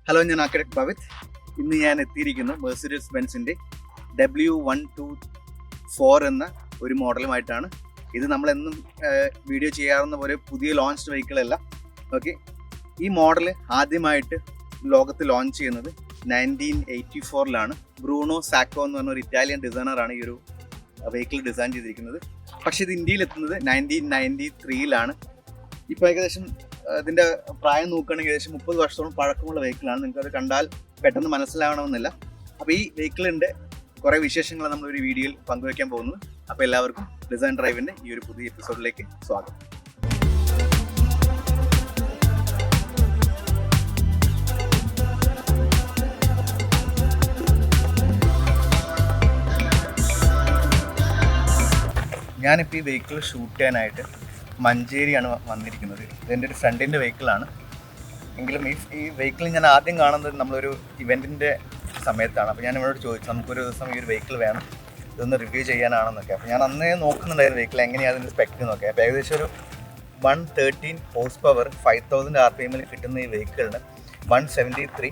Hello, ഞാൻ architect Bhavith. ഇന്ന് ഞാൻ എത്തിയിരിക്കുന്നു മെഴ്സിഡീസ് ബെൻസിൻ്റെ W124 എന്ന ഒരു മോഡലുമായിട്ടാണ്. ഇത് നമ്മളെന്നും വീഡിയോ ചെയ്യാറുന്ന പോലെ പുതിയ ലോഞ്ച്ഡ് വെഹിക്കിളല്ല. ഓക്കെ, ഈ മോഡൽ ആദ്യമായിട്ട് ലോകത്ത് ലോഞ്ച് ചെയ്യുന്നത് 1984 ബ്രൂണോ സാക്കോ എന്ന് പറഞ്ഞ ഒരു ഇറ്റാലിയൻ ഡിസൈനറാണ് ഈ ഒരു വെഹിക്കിൾ ഡിസൈൻ ചെയ്തിരിക്കുന്നത്. പക്ഷേ ഇത് ഇന്ത്യയിൽ എത്തുന്നത് 1993 ഇപ്പോൾ ഏകദേശം ഇതിൻ്റെ പ്രായം നോക്കുകയാണെങ്കിൽ ഏകദേശം 30 വർഷത്തോളം പഴക്കമുള്ള വെഹിക്കിളാണ്. നിങ്ങൾക്കത് കണ്ടാൽ പെട്ടെന്ന് മനസ്സിലാവണമെന്നില്ല. അപ്പോൾ ഈ വെഹിക്കിളിൻ്റെ കുറേ വിശേഷങ്ങൾ നമ്മളൊരു വീഡിയോയിൽ പങ്കുവയ്ക്കാൻ പോകുന്നത്. അപ്പോൾ എല്ലാവർക്കും ഡിസൈൻ ഡ്രൈവിൻ്റെ ഈ ഒരു പുതിയ എപ്പിസോഡിലേക്ക് സ്വാഗതം. ഞാനിപ്പോൾ ഈ വെഹിക്കിൾ ഷൂട്ട് ചെയ്യാനായിട്ട് മഞ്ചേരിയാണ് വന്നിരിക്കുന്നത്. ഇതെൻ്റെ ഒരു ഫ്രണ്ടിൻ്റെ വെഹിക്കിളാണ്. എങ്കിലും ഈ വെഹിക്കിൾ ഞാൻ ആദ്യം കാണുന്നത് നമ്മളൊരു ഇവൻറ്റിൻ്റെ സമയത്താണ്. അപ്പോൾ ഞാൻ ഇവരോട് ചോദിച്ചു, നമുക്കൊരു ദിവസം ഈ ഒരു വെഹിക്കിൾ വേണം, ഇതൊന്ന് റിവ്യൂ ചെയ്യാനാണെന്നൊക്കെ. അപ്പോൾ ഞാൻ അന്നേ നോക്കുന്നുണ്ടായിരുന്നു വെഹിക്കിൾ എങ്ങനെയാണ് അതിൻ്റെ സ്പെക്ട് എന്നൊക്കെ. അപ്പോൾ ഏകദേശം ഒരു 113 ഹോഴ്സ് പവർ 5000 RPM കിട്ടുന്ന ഈ വെഹിക്കിളിന് 173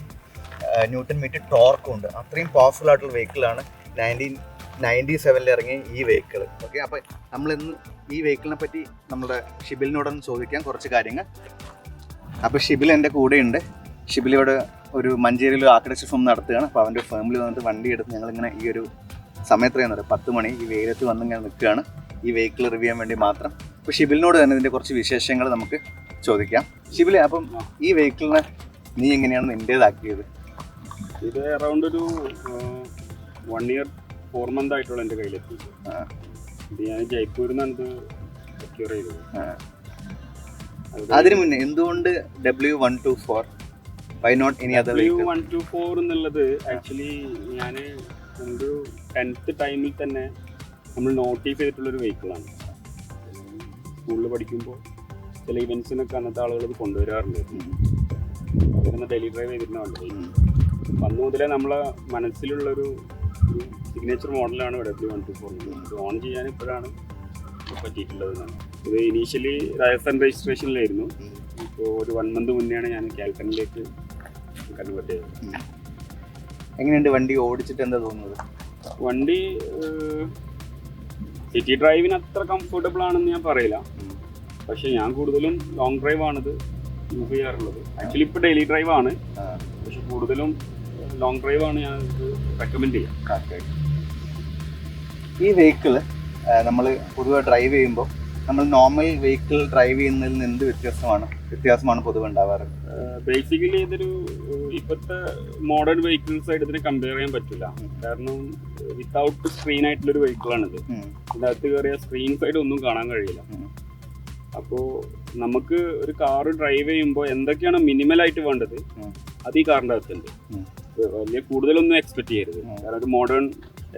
ന്യൂട്ടൺ മീറ്റർ ടോർക്കും ഉണ്ട്. അത്രയും പവർഫുൾ ആയിട്ടുള്ള വെഹിക്കിളാണ് 1997 ഇറങ്ങിയ ഈ വെഹിക്കിൾ. ഓക്കെ, അപ്പോൾ നമ്മളിന്ന് ഈ വെഹിക്കിളിനെ പറ്റി നമ്മുടെ ഷിബിലിനോടൊന്ന് ചോദിക്കാം കുറച്ച് കാര്യങ്ങൾ. അപ്പോൾ ഷിബിൽ എൻ്റെ കൂടെയുണ്ട്. ഷിബിലിയോട് ഒരു മഞ്ചേരിയിൽ ആർക്കിടെക്ചർ ഫേം നടത്തുകയാണ്. അപ്പോൾ അവൻ്റെ ഫേമിൽ വന്നിട്ട് വണ്ടി എടുത്ത് ഞങ്ങളിങ്ങനെ ഈ ഒരു സമയത്ത് 10 മണി ഈ വെയിലത്ത് വന്നിങ്ങനെ നിൽക്കുകയാണ് ഈ വെഹിക്കിൾ റിവ്യൂ ചെയ്യാൻ വേണ്ടി മാത്രം. അപ്പോൾ ഷിബിലിനോട് തന്നെ ഇതിൻ്റെ കുറച്ച് വിശേഷങ്ങൾ നമുക്ക് ചോദിക്കാം. ഷിബിലെ, അപ്പം ഈ വെഹിക്കിളിനെ നീ എങ്ങനെയാണ് നിൻ്റേതാക്കിയത്? ഇത് അറൗണ്ട് ഒരു 1 year 4 month ആയിട്ടുള്ള എൻ്റെ കയ്യിലെത്തി. ഇത് ഞാൻ ജയ്പൂരിൽ നിന്നാണ് ഇത് പ്രൊക്യൂർ ചെയ്തത്. അതിന് മുന്നേ എന്തുകൊണ്ട് W124? Why not any other? W124 എന്നുള്ളത് ആക്ച്വലി ഞാൻ ഒരു 10th ടൈമിൽ തന്നെ നമ്മൾ നോട്ടീസ് ചെയ്തിട്ടുള്ളൊരു വെഹിക്കിളാണ്. സ്കൂളിൽ പഠിക്കുമ്പോൾ ചില ഇവൻറ്റ്സിനൊക്കെ അന്നത്തെ ആളുകൾ ഇത് കൊണ്ടുവരാറുണ്ട്. അതിന് ഡെയിലി ഡ്രൈവ് ചെയ്തിരുന്ന വണ്ടി. അപ്പം അന്ന് മുതലേ നമ്മളെ മനസ്സിലുള്ളൊരു സിഗ്നേച്ചർ മോഡലാണ് W124. ഇത് ഓൺ ചെയ്യാൻ ഇപ്പോഴാണ് പറ്റിയിട്ടുള്ളത്. ഇത് ഇനീഷ്യലി രാജസ്ഥാൻ രജിസ്ട്രേഷനിലായിരുന്നു. ഇപ്പോൾ ഒരു 1 month മുന്നെയാണ് ഞാൻ കാൽക്കണിലേക്ക് കൺവേർട്ട് ചെയ്തത്. എങ്ങനെയുണ്ട് വണ്ടി ഓടിച്ചിട്ട്? എന്താ തോന്നുന്നത്? വണ്ടി സിറ്റി ഡ്രൈവിന് അത്ര കംഫർട്ടബിൾ ആണെന്ന് ഞാൻ പറയില്ല. പക്ഷേ ഞാൻ കൂടുതലും ലോങ് ഡ്രൈവ് ആണിത് യൂസ് ചെയ്യാറുള്ളത്. ആക്ച്വലി ഇപ്പോൾ ഡെയിലി ഡ്രൈവ് ആണ്, പക്ഷെ കൂടുതലും ലോങ് ഡ്രൈവ് ആണ് ഞാൻ ഇത് റെക്കമെൻഡ് ചെയ്യാം. ഈ വെഹിക്കിൾ നമ്മൾ പൊതുവെ ഡ്രൈവ് ചെയ്യുമ്പോൾ നമ്മൾ നോർമൽ വെഹിക്കിൾ ഡ്രൈവ് ചെയ്യുന്നതിൽ നിന്ന് എന്ത് വ്യത്യാസമാണ് പൊതുവെ ഉണ്ടാവാറ്? ബേസിക്കലി ഇതൊരു ഇപ്പോഴത്തെ മോഡേൺ വെഹിക്കിൾസ് ആയിട്ട് ഇതിനെ കമ്പയർ ചെയ്യാൻ പറ്റില്ല. കാരണം വിത്തൗട്ട് സ്ക്രീൻ ആയിട്ടുള്ളൊരു വെഹിക്കിളാണിത്. ഇതിനകത്ത് കയറിയ സ്ക്രീൻ സൈഡ് ഒന്നും കാണാൻ കഴിയില്ല. അപ്പോൾ നമുക്ക് ഒരു കാറ് ഡ്രൈവ് ചെയ്യുമ്പോൾ എന്തൊക്കെയാണ് മിനിമലായിട്ട് വേണ്ടത് അത് ഈ കാറിൻ്റെ അകത്തുണ്ട്. വലിയ കൂടുതലൊന്നും എക്സ്പെക്ട് ചെയ്യരുത്. കാരണം ഒരു മോഡേൺ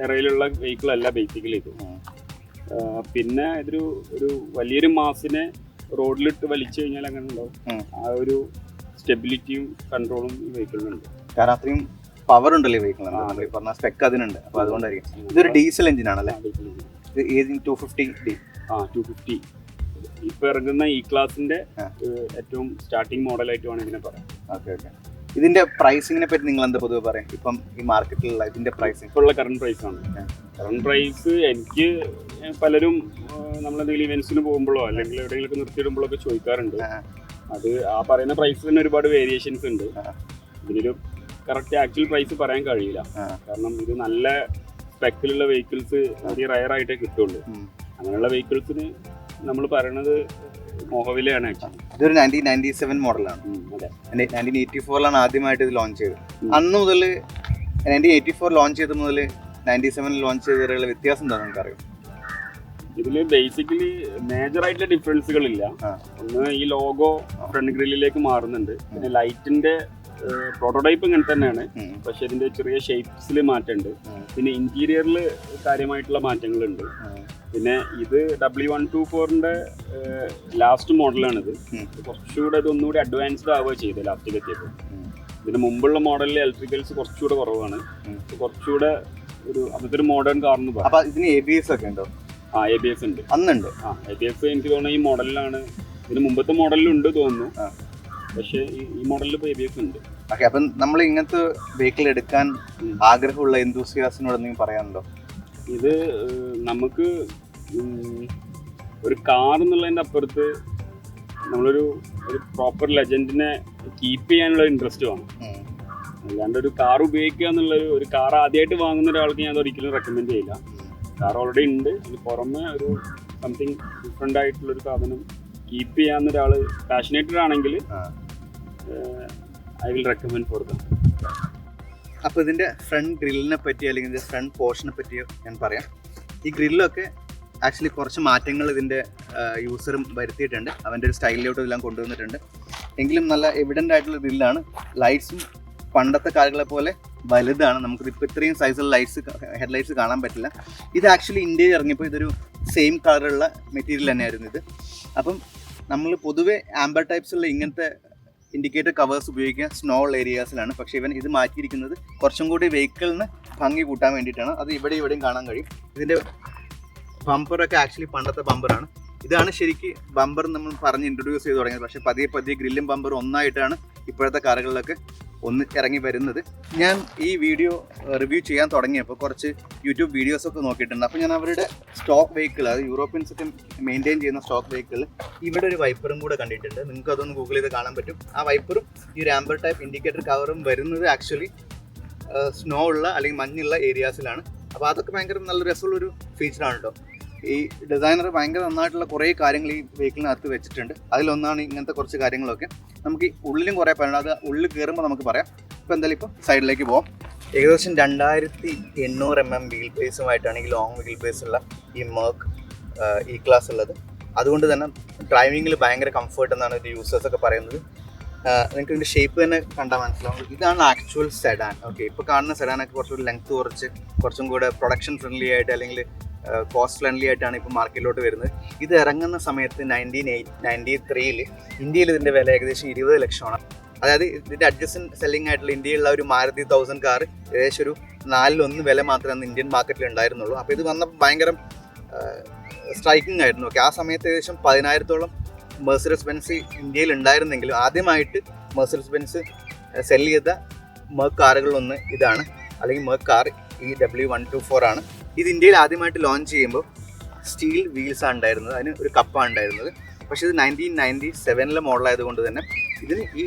എറയിലുള്ള വെഹിക്കിൾ അല്ല ബേസിക്കലി ഇത്. പിന്നെ ഒരു വലിയൊരു മാസിനെ റോഡിലിട്ട് വലിച്ചു കഴിഞ്ഞാൽ അങ്ങനെ ഉണ്ടാവും. ആ ഒരു സ്റ്റെബിലിറ്റിയും കൺട്രോളും ഈ വെഹിക്കിളിനുണ്ട്. കാരണം അത്രയും പവർ ഉണ്ടല്ലോ വെഹിക്കിൾ, പറഞ്ഞ സ്പെക്ക് അതിനുണ്ട്. അപ്പോൾ അതുകൊണ്ടായിരിക്കും. ഇതൊരു ഡീസൽ എഞ്ചിൻ ആണല്ലേ? 250D. 250 ഇപ്പൊ ഇറങ്ങുന്ന ഈ ക്ലാസിന്റെ ഏറ്റവും സ്റ്റാർട്ടിംഗ് മോഡലായിട്ട് വേണം ഇതിനെ പറയാം. ഓക്കെ. ഇതിന്റെ പ്രൈസിങ്ങിനെ പറ്റി നിങ്ങൾ എന്താ പൊതുവെ പറയാം? ഇപ്പം ഈ മാർക്കറ്റിലുള്ള ഇതിന്റെ പ്രൈസിങ് ഇപ്പോൾ ഉള്ള കറണ്ട് പ്രൈസാണ്. കറണ്ട് പ്രൈസ് എനിക്ക് പലരും നമ്മളെന്തെങ്കിലും ഇവന്റ്സിന് പോകുമ്പോഴോ അല്ലെങ്കിൽ എവിടെയെങ്കിലും നിർത്തിയിടുമ്പോഴൊക്കെ ചോദിക്കാറുണ്ട്. അത് ആ പറയുന്ന പ്രൈസ് തന്നെ ഒരുപാട് വേരിയേഷൻസ് ഉണ്ട്. ഇതിനൊരു കറക്റ്റ് ആക്ച്വൽ പ്രൈസ് പറയാൻ കഴിയില്ല. കാരണം ഇത് നല്ല സ്പെക്കിലുള്ള വെഹിക്കിൾസ് വലിയ റയർ ആയിട്ടേ കിട്ടുള്ളൂ. അങ്ങനെയുള്ള വെഹിക്കിൾസിന് നമ്മൾ പറയണത് മോഹവിലയാണ്. ഇതൊരു 1997 മോഡലാണ്. 1984 ആദ്യമായിട്ട് ഇത് ലോഞ്ച് ചെയ്തത്. അന്ന് മുതൽ 1984 ലോഞ്ച് ചെയ്ത മുതൽ 97 ലോഞ്ച് ചെയ്തവരുള്ള വ്യത്യാസം എന്താ നമുക്കറിയാം? ഇതിൽ ബേസിക്കലി മേജർ ആയിട്ടുള്ള ഡിഫറൻസുകളില്ല. ഒന്ന് ഈ ലോഗോ ഫ്രണ്ട് ഗ്രില്ലിലേക്ക് മാറുന്നുണ്ട്. പിന്നെ ലൈറ്റിന്റെ പ്രോട്ടോടൈപ്പ് ഇങ്ങനെ തന്നെയാണ്, പക്ഷെ ഇതിന്റെ ചെറിയ ഷേപ്സിൽ മാറ്റമുണ്ട്. പിന്നെ ഇന്റീരിയറിൽ കാര്യമായിട്ടുള്ള മാറ്റങ്ങളുണ്ട്. പിന്നെ ഇത് W124ന്റെ ലാസ്റ്റ് മോഡലാണിത്. കുറച്ചുകൂടെ ഇതൊന്നുകൂടി അഡ്വാൻസ്ഡ് ആവുക ചെയ്തത് ലാസ്റ്റിൽ എത്തിയപ്പോൾ. ഇതിന് മുമ്പുള്ള മോഡലിൽ ഇലക്ട്രിക്കൽസ് കുറച്ചുകൂടെ കുറവാണ്. കുറച്ചുകൂടെ ഒരു അന്നത്തെ ഒരു മോഡേൺ കാർന്ന് പറയാം. ഇതിന് ABS ഒക്കെ ഉണ്ടോ? ABS ഉണ്ട്. അന്നുണ്ട്. ABS എനിക്ക് തോന്നുന്നു ഈ മോഡലിലാണ്. ഇതിന് മുമ്പത്തെ മോഡലിലുണ്ട് തോന്നുന്നു. പക്ഷേ ഈ മോഡലിൽ ഇപ്പോൾ ABS ഉണ്ട്. ഓക്കെ, അപ്പം നമ്മൾ ഇങ്ങനത്തെ വെഹിക്കിൾ എടുക്കാൻ ആഗ്രഹമുള്ള എന്തൂസിയാസിനോട് എന്തെങ്കിലും പറയാനുണ്ടോ? ഇത് നമുക്ക് ഒരു കാർ എന്നുള്ളതിൻ്റെ അപ്പുറത്ത് നമ്മളൊരു പ്രോപ്പർ ലെജൻഡിനെ കീപ്പ് ചെയ്യാനുള്ള ഇൻട്രസ്റ്റ് വേണം. അല്ലാണ്ട് ഒരു കാർ ഉപയോഗിക്കുക എന്നുള്ളൊരു ഒരു കാർ ആദ്യമായിട്ട് വാങ്ങുന്ന ഒരാൾക്ക് ഞാൻ അത് ഒരിക്കലും റെക്കമെൻഡ് ചെയ്യില്ല. കാർ ഓൾറെഡി ഉണ്ട്, അതിന് പുറമെ ഒരു സംതിങ് ഡിഫറെൻ്റ് ആയിട്ടുള്ളൊരു സാധനം കീപ്പ് ചെയ്യാവുന്ന ഒരാൾ പാഷനേറ്റഡ് ആണെങ്കിൽ I will recommend for them. അപ്പോൾ ഇതിൻ്റെ ഫ്രണ്ട് ഗ്രില്ലിനെ പറ്റി അല്ലെങ്കിൽ ഇതിൻ്റെ ഫ്രണ്ട് പോർഷനെ പറ്റി ഞാൻ പറയാം. ഈ ഗ്രില്ലൊക്കെ ആക്ച്വലി കുറച്ച് മാറ്റങ്ങൾ ഇതിൻ്റെ യൂസറും വരുത്തിയിട്ടുണ്ട്. അവൻ്റെ ഒരു സ്റ്റൈലിലോട്ട് എല്ലാം കൊണ്ടുവന്നിട്ടുണ്ട്. എങ്കിലും നല്ല എവിഡൻ്റ് ആയിട്ടുള്ള ഗ്രില്ലാണ്. ലൈറ്റ്സും പണ്ടത്തെ കാറുകളെ പോലെ വലുതാണ്. നമുക്കിപ്പോൾ ഇത്രയും സൈസുള്ള ഹെഡ്ലൈറ്റ്സ് കാണാൻ പറ്റില്ല. ഇത് ആക്ച്വലി ഇന്ത്യയിൽ ഇറങ്ങിയപ്പോൾ ഇതൊരു സെയിം കളറുള്ള മെറ്റീരിയൽ തന്നെയായിരുന്നു ഇത്. അപ്പം നമ്മൾ പൊതുവെ ആംബർ ടൈപ്സുള്ള ഇങ്ങനത്തെ ഇൻഡിക്കേറ്റർ കവേഴ്സ് ഉപയോഗിക്കുക സ്നോ ഉള്ള ഏരിയാസിലാണ്. പക്ഷേ ഇവൻ ഇത് മാറ്റിയിരിക്കുന്നത് കുറച്ചും കൂടി വെഹിക്കിളിന് ഭംഗി കൂട്ടാൻ വേണ്ടിയിട്ടാണ്. അത് ഇവിടെയും കാണാൻ കഴിയും. ഇതിൻ്റെ ബമ്പറൊക്കെ ആക്ച്വലി പണ്ടത്തെ ബമ്പറാണ്. ഇതാണ് ശരിക്ക് ബമ്പർ നമ്മൾ പറഞ്ഞ് ഇൻട്രൊഡ്യൂസ് ചെയ്ത് തുടങ്ങിയത്. പക്ഷേ പതിയെ ഗ്രില്ലും ബമ്പറും ഒന്നായിട്ടാണ് ഇപ്പോഴത്തെ കാറുകളിലൊക്കെ ഇറങ്ങി വരുന്നത്. ഞാൻ ഈ വീഡിയോ റിവ്യൂ ചെയ്യാൻ തുടങ്ങിയപ്പോൾ കുറച്ച് യൂട്യൂബ് വീഡിയോസൊക്കെ നോക്കിയിട്ടുണ്ട്. അപ്പോൾ ഞാൻ അവരുടെ സ്റ്റോക്ക് വെഹിക്കിൾ, അത് യൂറോപ്യൻസൊക്കെ മെയിൻറ്റെയിൻ ചെയ്യുന്ന സ്റ്റോക്ക് വെഹിക്കിൾ, ഇവിടെ ഒരു വൈപ്പറും കൂടെ കണ്ടിട്ടുണ്ട്. നിങ്ങൾക്ക് അതൊന്ന് ഗൂഗിൾ ചെയ്ത് കാണാൻ പറ്റും. ആ വൈപ്പറും ഈ ഒരു ആംബർ ടൈപ്പ് ഇൻഡിക്കേറ്റർ കവറും വരുന്നത് ആക്ച്വലി സ്നോ ഉള്ള അല്ലെങ്കിൽ മഞ്ഞുള്ള ഏരിയാസിലാണ്. അപ്പോൾ അതൊക്കെ ഭയങ്കര നല്ല രസമുള്ളൊരു ഫീച്ചറാണ് കേട്ടോ. ഈ ഡിസൈനർ ഭയങ്കര നന്നായിട്ടുള്ള കുറേ കാര്യങ്ങൾ ഈ വെഹിക്കിളിനകത്ത് വെച്ചിട്ടുണ്ട്. അതിലൊന്നാണ് ഇങ്ങനത്തെ കുറച്ച് കാര്യങ്ങളൊക്കെ. നമുക്ക് ഈ ഉള്ളിലും കുറേ പറയാനുണ്ട്. അത് ഉള്ളിൽ കയറുമ്പോൾ നമുക്ക് പറയാം. ഇപ്പോൾ എന്തായാലും ഇപ്പോൾ സൈഡിലേക്ക് പോകാം. ഏകദേശം 2800 mm വീൽ ബേസുമായിട്ടാണ് ഈ ലോങ് വീൽ ബേസുള്ള ഈ മെർക്ക് ഈ ക്ലാസ് ഉള്ളത്. അതുകൊണ്ട് തന്നെ ഡ്രൈവിങ്ങിൽ ഭയങ്കര കംഫർട്ട് എന്നാണ് ഇത് യൂസേഴ്സൊക്കെ പറയുന്നത്. നിങ്ങൾക്ക് ഇതിൻ്റെ ഷേപ്പ് തന്നെ കണ്ടാൽ മനസ്സിലാവും. ഇതാണ് ആക്ച്വൽ സെഡാൻ. ഓക്കെ, ഇപ്പോൾ കാണുന്ന സെഡാനൊക്കെ കുറച്ചുകൂടി ലെങ്ത്ത് കുറച്ചും കൂടെ പ്രൊഡക്ഷൻ ഫ്രണ്ട്ലി ആയിട്ട് അല്ലെങ്കിൽ കോസ്റ്റ് ഫ്രണ്ട്ലി ആയിട്ടാണ് ഇപ്പോൾ മാർക്കറ്റിലോട്ട് വരുന്നത്. ഇത് ഇറങ്ങുന്ന സമയത്ത് 1993 ഇന്ത്യയിൽ ഇതിൻ്റെ വില ഏകദേശം 20 ലക്ഷമാണ്. അതായത് ഇതിൻ്റെ അഡ്ജസ്റ്റൻറ്റ് സെല്ലിംഗ് ആയിട്ടുള്ള ഇന്ത്യയിലുള്ള ഒരു മാരുതി 1000 കാർ ഏകദേശം ഒരു 4-1 വില മാത്രമേ ഇന്ത്യൻ മാർക്കറ്റിൽ ഉണ്ടായിരുന്നുള്ളൂ. അപ്പോൾ ഇത് വന്നപ്പോൾ ഭയങ്കര സ്ട്രൈക്കിംഗ് ആയിരുന്നു. ഓക്കെ, ആ സമയത്ത് ഏകദേശം 10,000-ഓളം മെർസിഡസ് ബെൻസ് ഇന്ത്യയിൽ ഉണ്ടായിരുന്നെങ്കിലും ആദ്യമായിട്ട് മെർസിഡസ് ബെൻസ് സെല് ചെയ്ത മെർക്ക് കാറുകളിലൊന്ന് ഇതാണ്, അല്ലെങ്കിൽ മെർക്ക് കാർ ഈ W124 ആണ്. ഇത് ഇന്ത്യയിൽ ആദ്യമായിട്ട് ലോഞ്ച് ചെയ്യുമ്പോൾ സ്റ്റീൽ വീൽസാണ് ഉണ്ടായിരുന്നത്, അതിന് ഒരു കപ്പാണ് ഉണ്ടായിരുന്നത്. പക്ഷേ ഇത് 1997 മോഡലായതുകൊണ്ട് തന്നെ ഇതിന് ഈ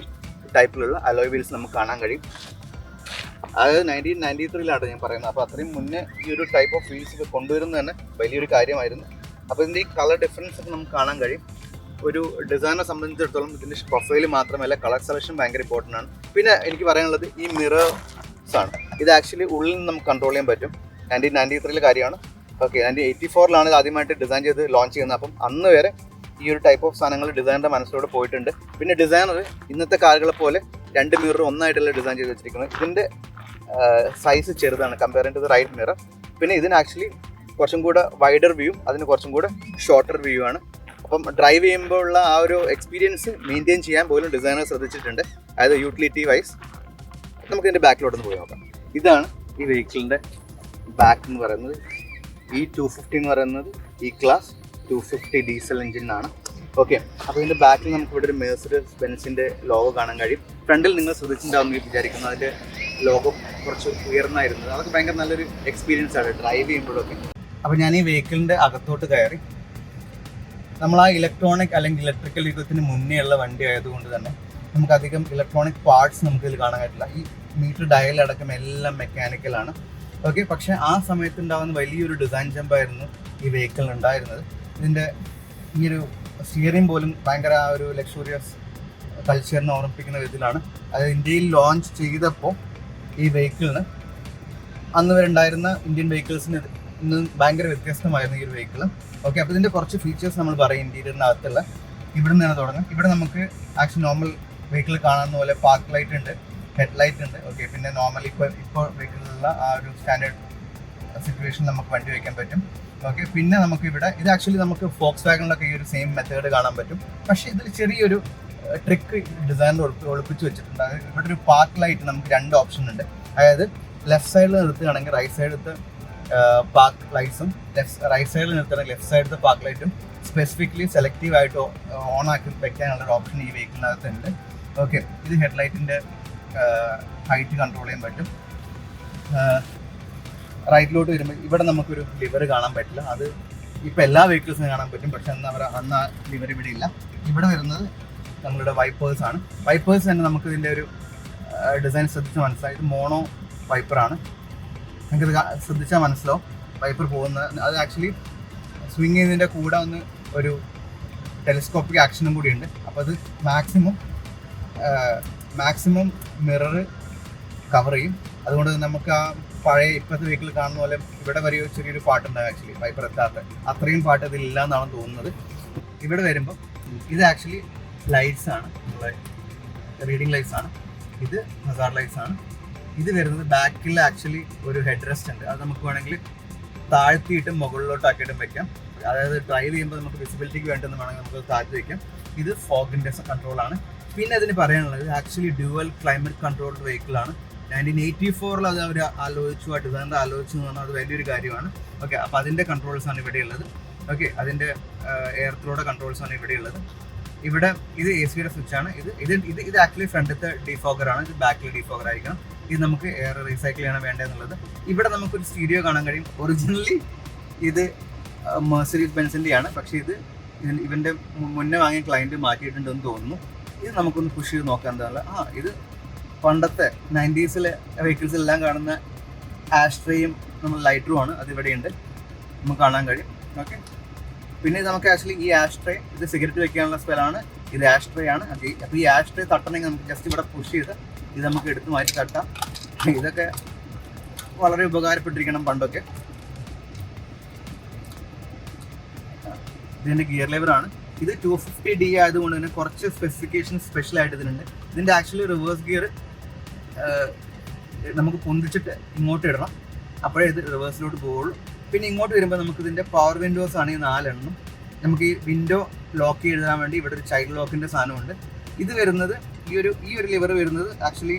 ടൈപ്പിലുള്ള അലോയ് വീൽസ് നമുക്ക് കാണാൻ കഴിയും. അതായത് 1993 ഞാൻ പറയുന്നത്. അപ്പോൾ അത്രയും മുന്നേ ഈ ഒരു ടൈപ്പ് ഓഫ് വീൽസ് ഒക്കെ കൊണ്ടുവരുന്നത് തന്നെ വലിയൊരു കാര്യമായിരുന്നു. അപ്പോൾ ഇതിൻ്റെ ഈ കളർ ഡിഫറൻസ് ഒക്കെ നമുക്ക് കാണാൻ കഴിയും. ഒരു ഡിസൈനെ സംബന്ധിച്ചിടത്തോളം ഇതിൻ്റെ പ്രൊഫൈൽ മാത്രമല്ല കളർ സെലക്ഷൻ ഭയങ്കര ഇമ്പോർട്ടൻ്റ് ആണ്. പിന്നെ എനിക്ക് പറയാനുള്ളത് ഈ മിറേഴ്സാണ്. ഇത് ആക്ച്വലി ഉള്ളിൽ നിന്ന് നമുക്ക് കൺട്രോൾ ചെയ്യാൻ പറ്റും. 1993 കാര്യമാണ്. ഓക്കെ, 1984 ഇത് ആദ്യമായിട്ട് ഡിസൈൻ ചെയ്ത് ലോഞ്ച് ചെയ്യുന്നത്. അപ്പം അന്ന് വരെ ഈ ഒരു ടൈപ്പ് ഓഫ് സാധനങ്ങൾ ഡിസൈനറുടെ മനസ്സിലൂടെ പോയിട്ടുണ്ട്. പിന്നെ ഡിസൈനർ ഇന്നത്തെ കാറുകളെ പോലെ 2 മിറർ ഒന്നായിട്ടല്ല ഡിസൈൻ ചെയ്ത് വെച്ചിരിക്കുന്നത്. ഇതിൻ്റെ സൈസ് ചെറുതാണ് compare to the right mirror. പിന്നെ ഇതിന് ആക്ച്വലി കുറച്ചും കൂടെ വൈഡർ വ്യൂ, അതിന് കുറച്ചും കൂടെ ഷോർട്ടർ വ്യൂ ആണ്. അപ്പം ഡ്രൈവ് ചെയ്യുമ്പോൾ ഉള്ള ആ ഒരു എക്സ്പീരിയൻസ് മെയിൻറ്റെയിൻ ചെയ്യാൻ പോലും ഡിസൈനർ ശ്രദ്ധിച്ചിട്ടുണ്ട്. അതായത് യൂട്ടിലിറ്റി വൈസ്. നമുക്ക് ഇതിൻ്റെ ബാക്കിലോട്ടൊന്ന് പോയി നോക്കാം. ഇതാണ് ഈ വെഹിക്കിളിൻ്റെ ബാക്ക് എന്ന് പറയുന്നത്. ഈ 250 എന്ന് പറയുന്നത് ഈ ക്ലാസ് 250 ഡീസൽ എഞ്ചിനാണ്. ഓക്കെ, അപ്പോൾ ഇതിൻ്റെ ബാക്കിൽ നമുക്ക് ഇവിടെ ഒരു മെർസിഡസ് ബെൻസിൻ്റെ ലോഗോ കാണാൻ കഴിയും. ഫ്രണ്ടിൽ നിങ്ങൾ ശ്രദ്ധിച്ചിട്ടുണ്ടാവും വിചാരിക്കുന്നു, അതിൻ്റെ ലോഗോ കുറച്ച് ഉയർന്നായിരുന്നത്. അതൊക്കെ ഭയങ്കര നല്ലൊരു എക്സ്പീരിയൻസ് ആണ് ഡ്രൈവ് ചെയ്യുമ്പോഴൊക്കെ. അപ്പോൾ ഞാൻ ഈ വെഹിക്കിളിൻ്റെ അകത്തോട്ട് കയറി. നമ്മൾ ആ ഇലക്ട്രോണിക് അല്ലെങ്കിൽ ഇലക്ട്രിക്കൽ യുഗത്തിന് മുന്നേ ഉള്ള വണ്ടി ആയതുകൊണ്ട് തന്നെ നമുക്കധികം ഇലക്ട്രോണിക് പാർട്സ് നമുക്കിതിൽ കാണാൻ പറ്റില്ല. ഈ മീറ്റർ ഡയലടക്കം എല്ലാം മെക്കാനിക്കലാണ്. ഓക്കെ, പക്ഷേ ആ സമയത്ത് ഉണ്ടാകുന്ന വലിയൊരു ഡിസൈൻ ജമ്പായിരുന്നു ഈ വെഹിക്കിളിന് ഉണ്ടായിരുന്നത്. ഇതിൻ്റെ ഈ ഒരു സ്റ്റിയറിംഗ് പോലും ഭയങ്കര ആ ഒരു ലക്ഷൂറിയസ് കൾച്ചറിനെ ഓർമ്മിപ്പിക്കുന്ന വിധത്തിലാണ്. അതായത് ഇന്ത്യയിൽ ലോഞ്ച് ചെയ്തപ്പോൾ ഈ വെഹിക്കിളിന് അന്ന് വരെ ഉണ്ടായിരുന്ന ഇന്ത്യൻ വെഹിക്കിൾസിന് ഇന്ന് ഭയങ്കര വ്യത്യസ്തമായിരുന്നു ഈ ഒരു വെഹിക്കിൾ. ഓക്കെ, അപ്പോൾ ഇതിൻ്റെ കുറച്ച് ഫീച്ചേഴ്സ് നമ്മൾ പറയും. ഇൻറ്റീരിയറിനകത്തുള്ള ഇവിടെ നിന്നാണ് തുടങ്ങും. ഇവിടെ നമുക്ക് ആക്ച്വലി നോർമൽ വെഹിക്കിൾ കാണുന്ന പോലെ പാർക്ക് ലൈറ്റ് ഉണ്ട്, ഹെഡ് ലൈറ്റ് ഉണ്ട്. ഓക്കെ, പിന്നെ നോർമലി ഇപ്പോൾ വെഹിക്കിളിലുള്ള ആ ഒരു സ്റ്റാൻഡേർഡ് സിറ്റുവേഷനിൽ നമുക്ക് വണ്ടി വയ്ക്കാൻ പറ്റും. ഓക്കെ, പിന്നെ നമുക്ക് ഇവിടെ ഇത് ആക്ച്വലി നമുക്ക് ഫോക്സ് വാഗണിലൊക്കെ ഈ ഒരു സെയിം മെത്തേഡ് കാണാൻ പറ്റും. പക്ഷേ ഇതിൽ ചെറിയൊരു ട്രിക്ക് ഡിസൈനിൽ ഒളിപ്പിച്ച് വെച്ചിട്ടുണ്ട്. അതായത് ഇവിടെ ഒരു പാർക്ക് ലൈറ്റ് നമുക്ക് 2 ഓപ്ഷൻ ഉണ്ട്. അതായത് ലെഫ്റ്റ് സൈഡിൽ നിർത്തുകയാണെങ്കിൽ റൈറ്റ് സൈഡത്തെ പാർക്ക് ലൈറ്റ്സും, റൈറ്റ് സൈഡിൽ നിർത്തുകയാണെങ്കിൽ ലെഫ്റ്റ് സൈഡത്തെ പാർക്ക് ലൈറ്റും സ്പെസിഫിക്കലി സെലക്റ്റീവ് ആയിട്ട് ഓൺ ആക്കി വെക്കാനുള്ളൊരു ഓപ്ഷൻ ഈ വെഹിക്കിളിനകത്തുണ്ട്. ഓക്കെ, ഇത് ഹെഡ്ലൈറ്റിൻ്റെ ഹൈറ്റ് കൺട്രോൾ ചെയ്യാൻ പറ്റും. റൈറ്റിലോട്ട് വരുമ്പോൾ ഇവിടെ നമുക്കൊരു ലിവർ കാണാൻ പറ്റില്ല. അത് ഇപ്പോൾ എല്ലാ വെഹിക്കിൾസിനും കാണാൻ പറ്റും, പക്ഷെ അന്ന് ആ ലിവർ ഇവിടെ ഇല്ല. ഇവിടെ വരുന്നത് നമ്മളുടെ വൈപ്പേഴ്സ് ആണ്. വൈപ്പേഴ്സ് തന്നെ നമുക്ക് ഇതിൻ്റെ ഒരു ഡിസൈൻ ശ്രദ്ധിച്ച് മനസ്സിലായി. ഇത് മോണോ വൈപ്പറാണ്. നമുക്കിത് ശ്രദ്ധിച്ചാൽ മനസ്സിലാവും വൈപ്പർ പോകുന്നത്. അത് ആക്ച്വലി സ്വിങ് ചെയ്യുന്നതിൻ്റെ കൂടെ ഒന്ന് ഒരു ടെലിസ്കോപ്പിക് ആക്ഷനും കൂടിയുണ്ട്. അപ്പോൾ അത് മാക്സിമം മിറർ കവർ ചെയ്യും. അതുകൊണ്ട് നമുക്ക് ആ പഴയ ഇപ്പോഴത്തെ വെഹിക്കിൾ കാണുന്ന പോലെ ഇവിടെ വരെ ചെറിയൊരു പാട്ടുണ്ട്. ആക്ച്വലി വൈപ്പർ എത്താത്ത അത്രയും പാട്ട് ഇതിലില്ല എന്നാണ് തോന്നുന്നത്. ഇവിടെ വരുമ്പോൾ ഇത് ആക്ച്വലി ലൈറ്റ്സ് ആണ്, നമ്മളെ റീഡിങ് ലൈറ്റ്സ് ആണ്. ഇത് ഹസാർഡ് ലൈറ്റ്സ് ആണ്. ഇത് വരുന്നത് ബാക്കിൽ ആക്ച്വലി ഒരു ഹെഡ് റെസ്റ്റ് ഉണ്ട്. അത് നമുക്ക് വേണമെങ്കിൽ താഴ്ത്തിയിട്ടും മുകളിലോട്ടാക്കിയിട്ടും വെക്കാം. അതായത് ഡ്രൈവ് ചെയ്യുമ്പോൾ നമുക്ക് വിസിബിലിറ്റിക്ക് വേണ്ടെന്ന് വേണമെങ്കിൽ നമുക്ക് താഴ്ത്തി വയ്ക്കാം. ഇത് ഫോഗിൻ്റെ കൺട്രോളാണ്. പിന്നെ അതിന് പറയാനുള്ളത് ആക്ച്വലി ഡ്യുവൽ ക്ലൈമറ്റ് കൺട്രോൾഡ് വെഹിക്കിളാണ്. 1984 അത് അവർ ആലോചിച്ചു, ആ ഡിസൈനർ ആലോചിച്ചു എന്ന് പറഞ്ഞാൽ അത് വലിയൊരു കാര്യമാണ്. ഓക്കെ, അപ്പോൾ അതിൻ്റെ കൺട്രോൾസാണ് ഇവിടെയുള്ളത്. ഓക്കെ, അതിൻ്റെ എയർ ത്രോയുടെ കൺട്രോൾസാണ് ഇവിടെയുള്ളത്. ഇവിടെ ഇത് AC-യുടെ സ്വിച്ചാണ്. ഇത് ആക്ച്വലി ഫ്രണ്ടിലത്തെ ഡിഫോഗറാണ്. ഇത് ബാക്കിൽ ഡിഫോഗർ ആയിരിക്കണം. ഇത് നമുക്ക് എയർ റീസൈക്കിൾ ചെയ്യണം വേണ്ടതെന്നുള്ളത്. ഇവിടെ നമുക്കൊരു സ്റ്റീരിയോ കാണാൻ കഴിയും. ഒറിജിനലി ഇത് മെർസിഡീസ് ബെൻസിൻ്റെയാണ്, പക്ഷേ ഇവൻ്റെ മുന്നേ വാങ്ങിയ ക്ലയൻറ്റ് മാറ്റിയിട്ടുണ്ടെന്ന് തോന്നുന്നു. ഇത് നമുക്കൊന്ന് പുഷ് ചെയ്ത് നോക്കാൻ എന്താ, ഇത് പണ്ടത്തെ 90s വെഹിക്കിൾസിലെല്ലാം കാണുന്ന ആസ്ട്രേയും നമ്മൾ ലൈറ്ററുമാണ്. അതിവിടെയുണ്ട്, നമുക്ക് കാണാൻ കഴിയും. ഓക്കെ, പിന്നെ നമുക്ക് ആക്ച്വലി ഈ ആസ്ട്രേ ഇത് സിഗരറ്റ് വെക്കാനുള്ള സ്ഥലമാണ്. ഇത് ആസ്ട്രേ ആണ്. അപ്പോൾ ഈ ആസ്ട്രേ തട്ടണമെങ്കിൽ നമുക്ക് ജസ്റ്റ് ഇവിടെ പുഷ് ചെയ്ത് ഇത് നമുക്ക് എടുത്ത് മാറ്റി തട്ടാം. ഇതൊക്കെ വളരെ ഉപകാരപ്പെട്ടിരിക്കണം പണ്ടൊക്കെ. ഇതിൻ്റെ ഗിയർ ലെവറാണ്. ഇത് 250D ആയതുകൊണ്ട് തന്നെ കുറച്ച് സ്പെസിഫിക്കേഷൻ സ്പെഷ്യലായിട്ട് ഇതിനുണ്ട്. ഇതിൻ്റെ ആക്ച്വലി റിവേഴ്സ് ഗിയർ നമുക്ക് പൊന്തിച്ചിട്ട് ഇങ്ങോട്ട് ഇടണം, അപ്പോഴേ ഇത് റിവേഴ്സിലോട്ട് പോവുള്ളൂ. പിന്നെ ഇങ്ങോട്ട് വരുമ്പോൾ നമുക്ക് ഇതിൻ്റെ പവർ വിൻഡോസ് ആണ് ഈ 4 നമുക്ക് ഈ വിൻഡോ ലോക്ക് ചെയ്താൻ വേണ്ടി ഇവിടെ ഒരു ചൈൽഡ് ലോക്കിൻ്റെ സാധനമുണ്ട്. ഇത് വരുന്നത് ഈ ഒരു ലിവർ വരുന്നത് ആക്ച്വലി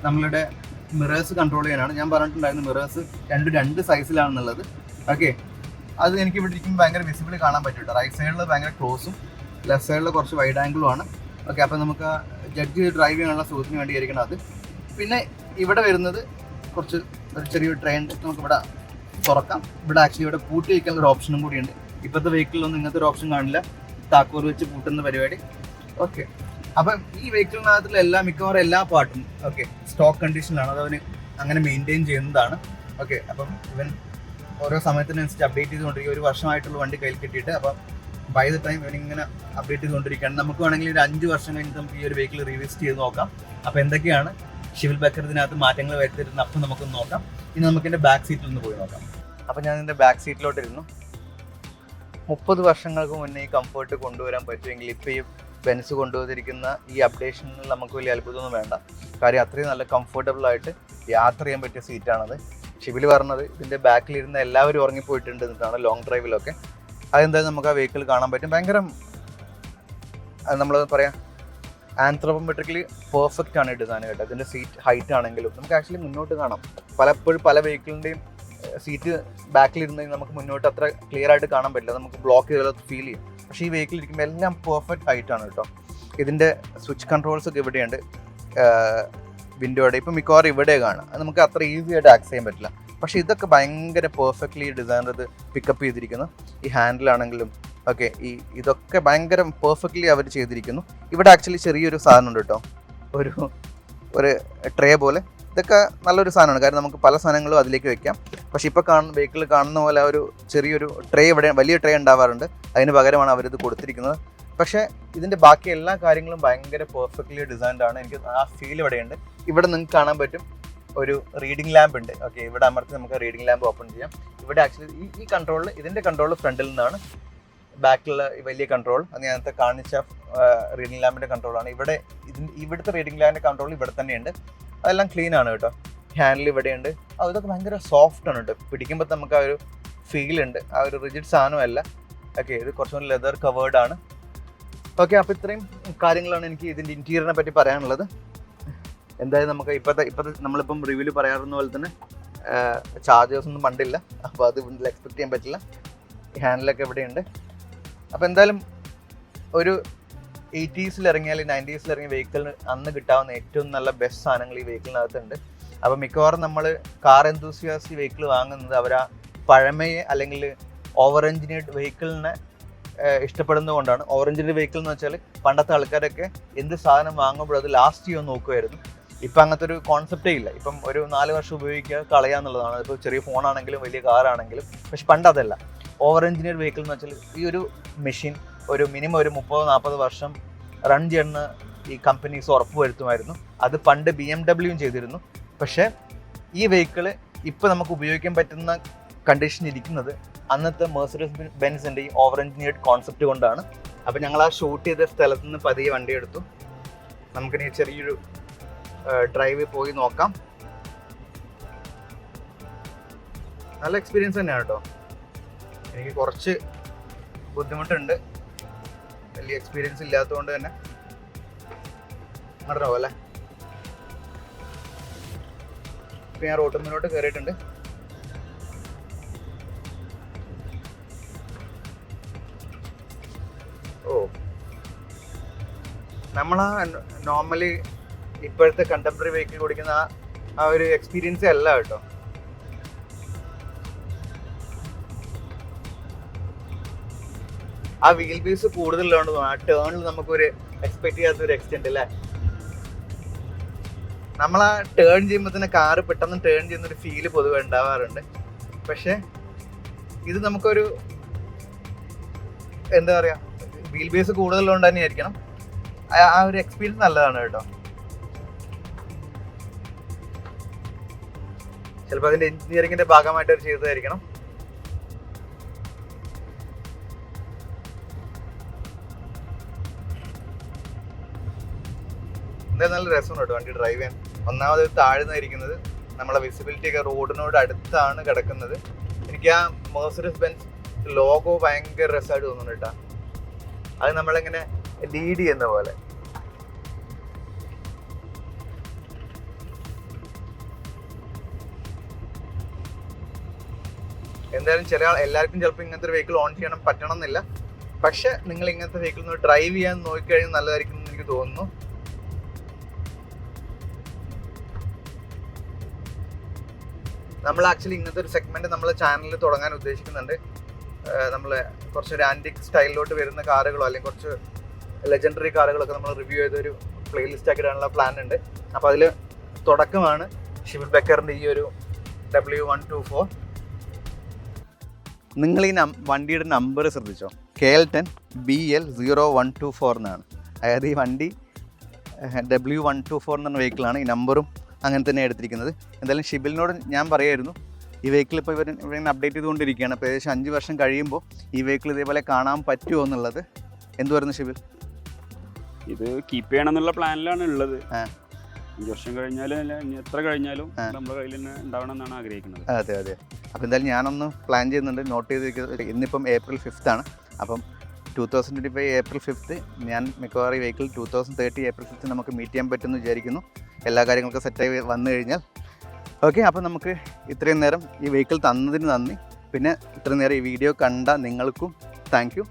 നമ്മളുടെ മിറേഴ്സ് കൺട്രോൾ ചെയ്യാനാണ്. ഞാൻ പറഞ്ഞിട്ടുണ്ടായിരുന്നു മിറേഴ്സ് രണ്ട് സൈസിലാണെന്നുള്ളത്. ഓക്കെ, അത് എനിക്ക് ഇവിടെ ഇരിക്കുമ്പോൾ ഭയങ്കര വിസിബിളി കാണാൻ പറ്റും. റൈറ്റ് സൈഡിൽ ഭയങ്കര ക്ലോസും ലെഫ്റ്റ് സൈഡിൽ കുറച്ച് വൈഡ് ആംഗിളും ആണ്. ഓക്കെ, അപ്പോൾ നമുക്ക് ജഡ്ജ് ഡ്രൈവ് ചെയ്യാനുള്ള സുഖത്തിന് വേണ്ടിയായിരിക്കണം അത്. പിന്നെ ഇവിടെ വരുന്നത് കുറച്ച് ഒരു ചെറിയൊരു ട്രെയിൻ നമുക്കിവിടെ തുറക്കാം. ഇവിടെ ആക്ച്വലി ഇവിടെ പൂട്ടി വയ്ക്കാനുള്ള ഒരു ഓപ്ഷനും കൂടിയുണ്ട്. ഇപ്പോഴത്തെ വെഹിക്കിളിലൊന്നും ഇങ്ങനത്തെ ഒരു ഓപ്ഷൻ കാണില്ല, താക്കോൽ വെച്ച് പൂട്ടുന്ന പരിപാടി. ഓക്കെ, അപ്പം ഈ വെഹിക്കിളിനകത്തുള്ള മിക്കവാറും എല്ലാ പാർട്ടും ഓക്കെ സ്റ്റോക്ക് കണ്ടീഷനിലാണ്. അത് അവന് അങ്ങനെ മെയിൻറ്റെയിൻ ചെയ്യുന്നതാണ്. ഓക്കെ, അപ്പം ഇവൻ ഓരോ സമയത്തിനനുസരിച്ച് അപ്ഡേറ്റ് ചെയ്തുകൊണ്ടിരിക്കുക. ഒരു വർഷമായിട്ടുള്ള വണ്ടി കയ്യിൽ കിട്ടിയിട്ട് അപ്പം ബൈ ദ ടൈം ഇവനിങ്ങനെ അപ്ഡേറ്റ് ചെയ്തുകൊണ്ടിരിക്കുകയാണ്. നമുക്ക് വേണമെങ്കിൽ ഒരു 5 വർഷം കഴിഞ്ഞിട്ട് നമുക്ക് ഈ ഒരു വെഹിക്കിൾ റീവിസിറ്റ് ചെയ്ത് നോക്കാം. അപ്പോൾ എന്തൊക്കെയാണ് ഷിവിൽ ബക്കർ ഇതിനകത്ത് മാറ്റങ്ങൾ വരുത്തിയിരുന്നത് അപ്പം നമുക്കൊന്ന് നോക്കാം. ഇനി നമുക്ക് എൻ്റെ ബാക്ക് സീറ്റിൽ ഒന്ന് പോയി നോക്കാം. അപ്പോൾ ഞാൻ ഇതിൻ്റെ ബാക്ക് സീറ്റിലോട്ടിരുന്നു. 30 വർഷങ്ങൾക്ക് മുന്നേ ഈ കംഫർട്ട് കൊണ്ടുവരാൻ പറ്റുമെങ്കിൽ ഇപ്പോൾ ഈ ബെൻസ് കൊണ്ടുവന്നിരിക്കുന്ന ഈ അപ്ഡേഷനിൽ നമുക്ക് വലിയ അത്ഭുതമൊന്നും വേണ്ട. കാര്യം അത്രയും നല്ല കംഫർട്ടബിളായിട്ട് യാത്ര ചെയ്യാൻ പറ്റിയ സീറ്റാണത്. ഷിബിൽ പറഞ്ഞത് ഇതിൻ്റെ ബാക്കിലിരുന്ന് എല്ലാവരും ഉറങ്ങിപ്പോയിട്ടുണ്ട് എന്നിട്ടാണ് ലോങ് ഡ്രൈവിലൊക്കെ. അതെന്തായാലും നമുക്ക് ആ വെഹിക്കിൾ കാണാൻ പറ്റും. ഭയങ്കര നമ്മൾ പറയാം ആന്ത്രോമെട്രിക്കലി പെർഫെക്റ്റ് ആണ് ഡിസൈൻ കേട്ടോ. ഇതിൻ്റെ സീറ്റ് ഹൈറ്റ് ആണെങ്കിലും നമുക്ക് ആക്ച്വലി മുന്നോട്ട് കാണാം. പലപ്പോഴും പല വെഹിക്കിളിൻ്റെയും സീറ്റ് ബാക്കിലിരുന്ന് നമുക്ക് മുന്നോട്ട് അത്ര ക്ലിയർ ആയിട്ട് കാണാൻ പറ്റില്ല, നമുക്ക് ബ്ലോക്ക് ചെയ്താൽ ഫീൽ ചെയ്യും. പക്ഷേ ഈ വെഹിക്കിൾ ഇരിക്കുമ്പോൾ എല്ലാം പെർഫെക്റ്റ് ഹൈറ്റ് ആണ് കേട്ടോ. ഇതിൻ്റെ സ്വിച്ച് കൺട്രോൾസ് ഒക്കെ ഇവിടെയുണ്ട്, വിൻഡോയുടെ ഇപ്പം മിക്കവാറും ഇവിടെ കാണാം. അത് നമുക്ക് അത്ര ഈസി ആയിട്ട് ആക്സസ് ചെയ്യാൻ പറ്റില്ല. പക്ഷേ ഇതൊക്കെ ഭയങ്കര പെർഫെക്റ്റ്ലി ഡിസൈനർ ഇത് പിക്കപ്പ് ചെയ്തിരിക്കുന്നു. ഈ ഹാൻഡിലാണെങ്കിലും ഓക്കെ ഇതൊക്കെ ഭയങ്കര പെർഫെക്റ്റ്ലി അവർ ചെയ്തിരിക്കുന്നു. ഇവിടെ ആക്ച്വലി ചെറിയൊരു സാധനം ഉണ്ട് കേട്ടോ, ഒരു ട്രേ പോലെ. ഇതൊക്കെ നല്ലൊരു സാധനമാണ്, കാരണം നമുക്ക് പല സാധനങ്ങളും അതിലേക്ക് വെക്കാം. പക്ഷേ ഇപ്പോൾ വെഹിക്കിൾ കാണുന്ന പോലെ ഒരു ചെറിയൊരു ട്രേ ഇവിടെ വലിയ ട്രേ ഉണ്ടാവാറുണ്ട്, അതിന് പകരമാണ് അവരിത് കൊടുത്തിരിക്കുന്നത്. പക്ഷേ ഇതിൻ്റെ ബാക്കി എല്ലാ കാര്യങ്ങളും ഭയങ്കര പെർഫെക്റ്റ്ലി ഡിസൈൻഡ് ആണ്. എനിക്ക് ആ ഫീൽ ഇവിടെയുണ്ട്. ഇവിടെ നിങ്ങൾക്ക് കാണാൻ പറ്റും ഒരു റീഡിംഗ് ലാമ്പ് ഉണ്ട്. ഓക്കെ, ഇവിടെ അമർത്തി നമുക്ക് റീഡിംഗ് ലാമ്പ് ഓപ്പൺ ചെയ്യാം. ഇവിടെ ആക്ച്വലി ഈ കൺട്രോളിൽ ഇതിൻ്റെ കൺട്രോൾ ഫ്രണ്ടിൽ നിന്നാണ്, ബാക്കിലുള്ള വലിയ കൺട്രോൾ അത് ഞാനത്തെ കാണിച്ച റീഡിംഗ് ലാമ്പിൻ്റെ കൺട്രോളാണ്. ഇവിടുത്തെ റീഡിംഗ് ലാമ്പിൻ്റെ കൺട്രോൾ ഇവിടെ തന്നെയുണ്ട്. അതെല്ലാം ക്ലീൻ ആണ് കേട്ടോ. ഹാൻഡിൽ ഇവിടെയുണ്ട്. ഇതൊക്കെ ഭയങ്കര സോഫ്റ്റ് ആണ് കേട്ടോ. പിടിക്കുമ്പോൾ നമുക്ക് ആ ഒരു ഫീൽ ഉണ്ട്, ആ ഒരു റിജിഡ് സാധനമല്ല. ഓക്കെ, ഇത് കുറച്ചുകൂടി ലെതർ കവേർഡ് ആണ്. ഓക്കെ, അപ്പോൾ ഇത്രയും കാര്യങ്ങളാണ് എനിക്ക് ഇതിൻ്റെ ഇൻറ്റീരിയറിനെ പറ്റി പറയാനുള്ളത്. എന്തായാലും നമുക്ക് ഇപ്പോഴത്തെ നമ്മളിപ്പം റിവ്യൂവിൽ പറയാറുന്ന പോലെ തന്നെ ചാർജേഴ്സ് ഒന്നും പണ്ടില്ല, അപ്പോൾ അത് എക്സ്പെക്ട് ചെയ്യാൻ പറ്റില്ല. ഈ ഹാൻഡിലൊക്കെ ഇവിടെയുണ്ട്. അപ്പോൾ എന്തായാലും 80s ഇറങ്ങിയ അല്ലെങ്കിൽ 90s ഇറങ്ങിയ വെഹിക്കിളിന് അന്ന് കിട്ടാവുന്ന ഏറ്റവും നല്ല ബെസ്റ്റ് സാധനങ്ങൾ ഈ വെഹിക്കിളിനകത്തുണ്ട്. അപ്പോൾ മിക്കവാറും നമ്മൾ കാർ എന്തൂസിയാസ്റ്റ് വെഹിക്കിൾ വാങ്ങുന്നത് അവർ ആ പഴമയെ അല്ലെങ്കിൽ ഓവർ എഞ്ചിനീയർഡ് വെഹിക്കിളിനെ ഇഷ്ടപ്പെടുന്നത് കൊണ്ടാണ്. ഓവർ എഞ്ചിനീയർഡ് വെഹിക്കിൾ എന്ന് വെച്ചാൽ പണ്ടത്തെ ആൾക്കാരൊക്കെ എന്ത് സാധനം വാങ്ങുമ്പോഴും അത് ലാസ്റ്റ് ചെയ്യാൻ നോക്കുമായിരുന്നു. ഇപ്പം അങ്ങനത്തെ ഒരു കോൺസെപ്റ്റേ ഇല്ല. ഇപ്പം ഒരു 4 വർഷം ഉപയോഗിക്കുക കളയാന്നുള്ളതാണ്. ഇപ്പോൾ ചെറിയ ഫോണാണെങ്കിലും വലിയ കാറാണെങ്കിലും. പക്ഷെ പണ്ട് അതല്ല. ഓവർ എഞ്ചിനീയർഡ് വെഹിക്കിൾ എന്ന് വെച്ചാൽ ഈ ഒരു മെഷീൻ ഒരു മിനിമം ഒരു 30-40 വർഷം റൺ ചെയ്യുന്ന ഈ കമ്പനീസ് ഉറപ്പ് വരുത്തുമായിരുന്നു. അത് പണ്ട് BMW ചെയ്തിരുന്നു. പക്ഷേ ഈ വെഹിക്കിൾ ഇപ്പോൾ നമുക്ക് ഉപയോഗിക്കാൻ പറ്റുന്ന കണ്ടീഷൻ ഇരിക്കുന്നത് അന്നത്തെ മെർസിഡീസ് ബെൻസിൻ്റെ ഈ ഓവർ എഞ്ചിനീയർഡ് കോൺസെപ്റ്റ് കൊണ്ടാണ്. അപ്പോൾ ഞങ്ങൾ ആ ഷൂട്ട് ചെയ്ത സ്ഥലത്ത് നിന്ന് പതിയെ വണ്ടി എടുത്തു. നമുക്കിനി ചെറിയൊരു ഡ്രൈവ് പോയി നോക്കാം. നല്ല എക്സ്പീരിയൻസ് തന്നെയാണ് കേട്ടോ. എനിക്ക് കുറച്ച് ബുദ്ധിമുട്ടുണ്ട്, വലിയ എക്സ്പീരിയൻസ് ഇല്ലാത്തതുകൊണ്ട് തന്നെ. നടന്നോ അല്ലേ? ഇപ്പം ഞാൻ റോഡ് മുന്നോട്ട് കയറിയിട്ടുണ്ട്. നമ്മളാ നോർമലി ഇപ്പോഴത്തെ കണ്ടംപററി വെഹിക്കിൾ ഓടിക്കുന്ന ആ ഒരു എക്സ്പീരിയൻസേ അല്ല കേട്ടോ. ആ വീൽ ബേസ് കൂടുതലുണ്ട്. ആ ടേണിൽ നമുക്കൊരു എക്സ്പെക്ട് ചെയ്യാത്തൊരു എക്സ്റ്റെൻറ്റ് അല്ലേ. നമ്മൾ ആ ടേൺ ചെയ്യുമ്പോൾ തന്നെ കാറ് പെട്ടെന്ന് ടേൺ ചെയ്യുന്നൊരു ഫീല് പൊതുവെ ഉണ്ടാവാറുണ്ട്. പക്ഷെ ഇത് നമുക്കൊരു എന്താ പറയുക, വീൽ ബേസ് കൂടുതലുകൊണ്ട് തന്നെ ആയിരിക്കണം ആ ഒരു എക്സ്പീരിയൻസ് നല്ലതാണ് കേട്ടോ. ചിലപ്പോൾ അതിൻ്റെ എഞ്ചിനീയറിങ്ങിൻ്റെ ഭാഗമായിട്ട് അവർ ചെയ്തതായിരിക്കണം. എന്തായാലും നല്ല രസമാണ് കേട്ടോ വണ്ടി ഡ്രൈവ് ചെയ്യാൻ. ഒന്നാമത് താഴ്ന്നായിരിക്കുന്നത്, നമ്മളെ വിസിബിലിറ്റി ഒക്കെ റോഡിനോട് അടുത്താണ് കിടക്കുന്നത്. എനിക്ക് ആ മെർസിഡീസ് ബെൻസ് ലോഗോ ഭയങ്കര രസമായിട്ട് തോന്നുന്നു കേട്ടോ. അത് നമ്മളിങ്ങനെ ലീഡ് ചെയ്യുന്ന പോലെ. എന്തായാലും എല്ലാവർക്കും ചിലപ്പോൾ ഇങ്ങനത്തെ ഒരു വെഹിക്കിൾ ഓൺ ചെയ്യണം പറ്റണം എന്നില്ല. പക്ഷെ നിങ്ങൾ ഇങ്ങനത്തെ വെഹിക്കിൾ ഒന്ന് ഡ്രൈവ് ചെയ്യാൻ നോക്കിക്കഴിഞ്ഞാൽ നല്ലതായിരിക്കും എന്ന് എനിക്ക് തോന്നുന്നു. നമ്മൾ ആക്ച്വലി ഇങ്ങനത്തെ ഒരു സെഗ്മെന്റ് നമ്മളെ ചാനലിൽ തുടങ്ങാൻ ഉദ്ദേശിക്കുന്നുണ്ട്. നമ്മൾ കുറച്ചൊരു ആൻറ്റിക് സ്റ്റൈലിലോട്ട് വരുന്ന കാറുകളോ അല്ലെങ്കിൽ കുറച്ച് ലെജൻഡറി കാറുകളൊക്കെ നമ്മൾ റിവ്യൂ ചെയ്തൊരു പ്ലേലിസ്റ്റ് ആക്കി ഇടാനുള്ള പ്ലാൻ ഉണ്ട്. അപ്പോൾ അതിൽ തുടക്കമാണ് ഷിബിൽ ബക്കറിൻ്റെ ഈ ഒരു W124. നിങ്ങൾ ഈ വണ്ടിയുടെ നമ്പർ ശ്രദ്ധിച്ചോ, KL10 BL0124 എന്നാണ്. അതായത് ഈ വണ്ടി W124 എന്ന് പറഞ്ഞ വെഹിക്കിളാണ്. ഈ നമ്പറും അങ്ങനെ തന്നെ എടുത്തിരിക്കുന്നത്. എന്തായാലും ഷിബിലിനോട് ഞാൻ പറയായിരുന്നു, ഈ വെഹിക്കിൾ ഇപ്പോൾ ഇവർ അപ്ഡേറ്റ് ചെയ്തുകൊണ്ടിരിക്കുകയാണ്. അപ്പോൾ ഏകദേശം 5 വർഷം കഴിയുമ്പോൾ ഈ വെഹിക്കിൾ ഇതേപോലെ കാണാൻ പറ്റുമോ എന്നുള്ളത്. എന്തുവായിരുന്നു ഷിബിൽ? ഇത് കീപ്പ് ചെയ്യണം എന്നുള്ള പ്ലാനിലാണ് ഉള്ളത്. 5 വർഷം കഴിഞ്ഞാലും ഇനി എത്ര കഴിഞ്ഞാലും നമ്മുടെ കയ്യിൽ തന്നെ ഉണ്ടാവണം എന്നാണ് ആഗ്രഹിക്കുന്നത്. അതെ അതെ. അപ്പോൾ എന്തായാലും ഞാനൊന്ന് പ്ലാൻ ചെയ്യുന്നുണ്ട്, നോട്ട് ചെയ്തിരിക്കുന്നത്. ഇന്നിപ്പം April 5th ആണ്. അപ്പം 2025 April 5th ഞാൻ മിക്കവാറും ഈ വെഹിക്കിൾ 2030 April 5th നമുക്ക് മീറ്റ് ചെയ്യാൻ പറ്റുമെന്ന് വിചാരിക്കുന്നു. എല്ലാ കാര്യങ്ങൾക്കും സെറ്റായി വന്നു കഴിഞ്ഞാൽ. ഓക്കെ, അപ്പോൾ നമുക്ക് ഇത്രയും നേരം ഈ വെഹിക്കിൾ തന്നതിന് നന്ദി. പിന്നെ ഇത്രയും നേരം ഈ വീഡിയോ കണ്ട നിങ്ങൾക്കും താങ്ക് യു.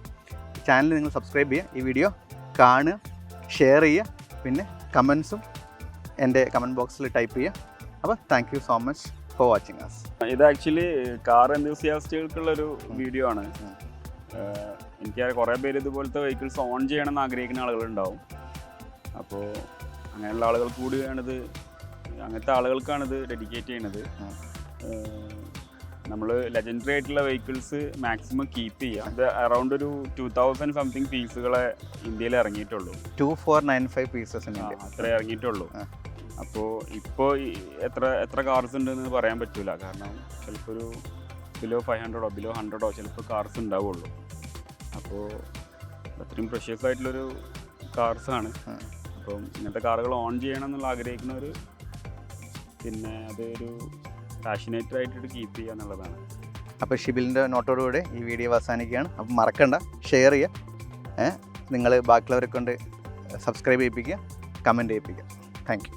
ചാനൽ നിങ്ങൾ സബ്സ്ക്രൈബ് ചെയ്യുക, ഈ വീഡിയോ കാണുക, ഷെയർ ചെയ്യുക, പിന്നെ കമൻസും എൻ്റെ കമൻറ്റ് ബോക്സിൽ ടൈപ്പ് ചെയ്യുക. അപ്പോൾ thank you so much for watching us. ഇത് ആക്ച്വലി കാർ എന്തൂസിയാസ്റ്റുകൾക്കുള്ളൊരു വീഡിയോ ആണ്. എനിക്ക് കുറേ പേര് ഇതുപോലത്തെ വെഹിക്കിൾസ് ഓൺ ചെയ്യണമെന്ന് ആഗ്രഹിക്കുന്ന ആളുകളുണ്ടാവും. അപ്പോൾ അങ്ങനെയുള്ള ആളുകൾ കൂടിയാണിത്, അങ്ങനത്തെ ആളുകൾക്കാണിത് ഡെഡിക്കേറ്റ് ചെയ്യുന്നത്. നമ്മൾ ലെജൻഡറി ആയിട്ടുള്ള വെഹിക്കിൾസ് മാക്സിമം കീപ്പ് ചെയ്യുക. അത് അറൗണ്ട് ഒരു 2000 സംതിങ് പീസുകളെ ഇന്ത്യയിൽ ഇറങ്ങിയിട്ടുള്ളൂ. 2495 പീസസ് അത്രേ ഇറങ്ങിയിട്ടുള്ളൂ. അപ്പോൾ ഇപ്പോൾ എത്ര കാർസ് ഉണ്ടെന്ന് പറയാൻ പറ്റില്ല. കാരണം ചിലപ്പോൾ ഒരു ബിലോ 500 ബിലോ 100 ചിലപ്പോൾ കാർസ് ഉണ്ടാവുള്ളൂ. അപ്പോൾ അത്രയും പ്രഷ്യസ് ആയിട്ടുള്ളൊരു കാർസാണ്. അപ്പം ഇങ്ങനത്തെ കാറുകൾ ഓൺ ചെയ്യണം എന്നുള്ള ആഗ്രഹിക്കുന്നവർ പിന്നെ അതൊരു പാഷനേറ്റഡ് ആയിട്ട് കീപ്പ് ചെയ്യുക എന്നുള്ളതാണ്. അപ്പോൾ ഷിബിലിൻ്റെ നോട്ടോടുകൂടെ ഈ വീഡിയോ അവസാനിക്കുകയാണ്. അപ്പം മറക്കണ്ട, ഷെയർ ചെയ്യുക, നിങ്ങൾ ബാക്കിയുള്ളവരെ കൊണ്ട് സബ്സ്ക്രൈബ് ചെയ്യിപ്പിക്കുക, കമൻറ്റ് ചെയ്യിപ്പിക്കുക. Thank U.